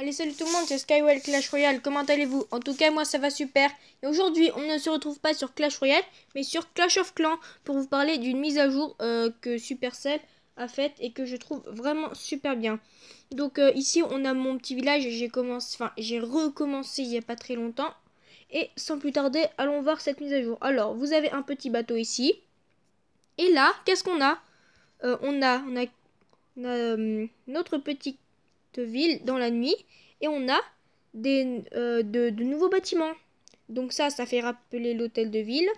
Allez, salut tout le monde, c'est Skywell Clash Royale, comment allez-vous? En tout cas, moi ça va super. Et aujourd'hui, on ne se retrouve pas sur Clash Royale, mais sur Clash of Clans pour vous parler d'une mise à jour que Supercell a faite et que je trouve vraiment super bien. Donc ici, on a mon petit village, j'ai recommencé il n'y a pas très longtemps. Et sans plus tarder, allons voir cette mise à jour. Alors, vous avez un petit bateau ici. Et là, qu'est-ce qu'on a? On a notre petite ville dans la nuit et on a de nouveaux bâtiments. Donc ça fait rappeler l'hôtel de ville.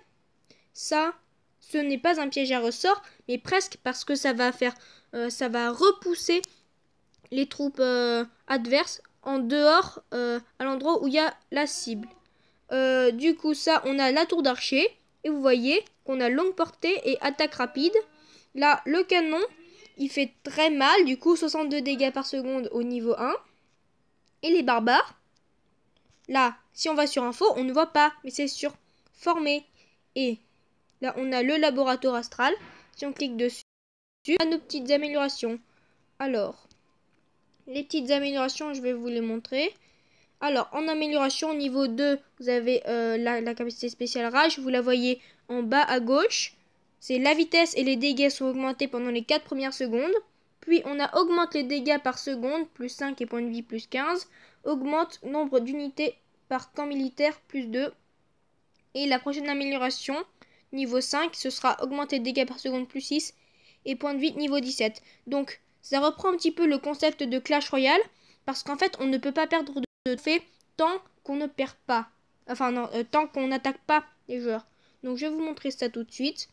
Ça, ce n'est pas un piège à ressort, mais presque parce que ça va repousser les troupes adverses en dehors à l'endroit où il y a la cible. Du coup, ça, on a la tour d'archer et vous voyez qu'on a longue portée et attaque rapide. Là, le canon, il fait très mal, du coup 62 dégâts par seconde au niveau 1. Et les barbares, là, si on va sur info, on ne voit pas, mais c'est sur former. Et là, on a le laboratoire astral. Si on clique dessus, on a nos petites améliorations. Alors, les petites améliorations, je vais vous les montrer. Alors, en amélioration, au niveau 2, vous avez la capacité spéciale rage. Vous la voyez en bas à gauche. C'est la vitesse et les dégâts sont augmentés pendant les 4 premières secondes. Puis, on a augmente les dégâts par seconde, plus 5 et points de vie, plus 15. Augmente nombre d'unités par camp militaire, plus 2. Et la prochaine amélioration, niveau 5, ce sera augmenter les dégâts par seconde, plus 6. Et points de vie, niveau 17. Donc, ça reprend un petit peu le concept de Clash Royale. Parce qu'en fait, on ne peut pas perdre de fait tant qu'on ne perd pas. Enfin, non, tant qu'on n'attaque pas les joueurs. Donc, je vais vous montrer ça tout de suite.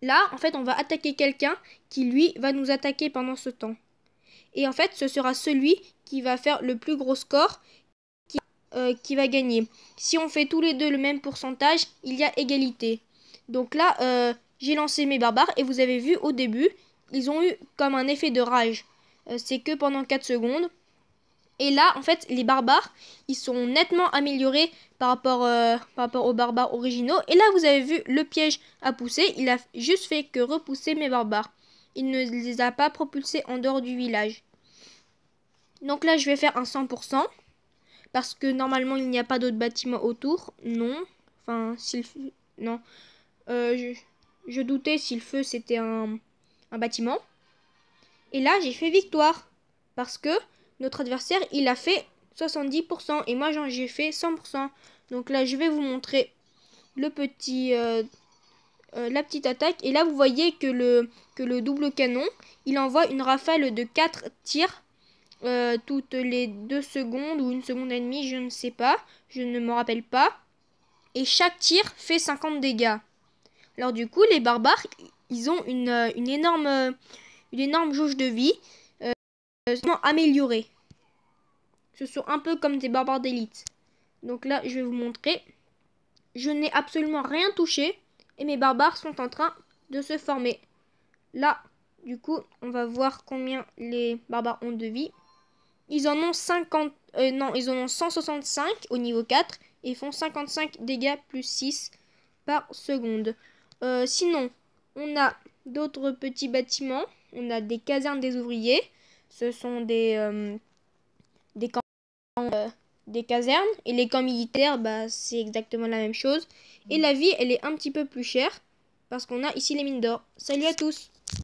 Là, en fait, on va attaquer quelqu'un qui, lui, va nous attaquer pendant ce temps. Et en fait, ce sera celui qui va faire le plus gros score qui va gagner. Si on fait tous les deux le même pourcentage, il y a égalité. Donc là, j'ai lancé mes barbares et vous avez vu au début, ils ont eu comme un effet de rage. C'est que pendant 4 secondes. Et là, en fait, les barbares, ils sont nettement améliorés par rapport aux barbares originaux. Et là, vous avez vu le piège à pousser. Il a juste fait que repousser mes barbares. Il ne les a pas propulsés en dehors du village. Donc là, je vais faire un 100%. Parce que normalement, il n'y a pas d'autres bâtiments autour. Non. Enfin, non. Je doutais si le feu, c'était un bâtiment. Et là, j'ai fait victoire. Parce que notre adversaire, il a fait 70% et moi j'ai fait 100%. Donc là, je vais vous montrer la petite attaque. Et là, vous voyez que le double canon, il envoie une rafale de 4 tirs toutes les 2 secondes ou 1 seconde et demie, je ne sais pas. Je ne me rappelle pas. Et chaque tir fait 50 dégâts. Alors du coup, les barbares, ils ont une énorme jauge de vie améliorée. Ce sont un peu comme des barbares d'élite. Donc là, je vais vous montrer. Je n'ai absolument rien touché. Et mes barbares sont en train de se former. Là, du coup, on va voir combien les barbares ont de vie. Ils en ont 50... non, ils en ont 165 au niveau 4. Et font 55 dégâts plus 6 par seconde. Sinon, on a d'autres petits bâtiments. On a des casernes des ouvriers. Ce sont des casernes, et les camps militaires, bah, c'est exactement la même chose. Et la vie, elle est un petit peu plus chère parce qu'on a ici les mines d'or. Salut à tous!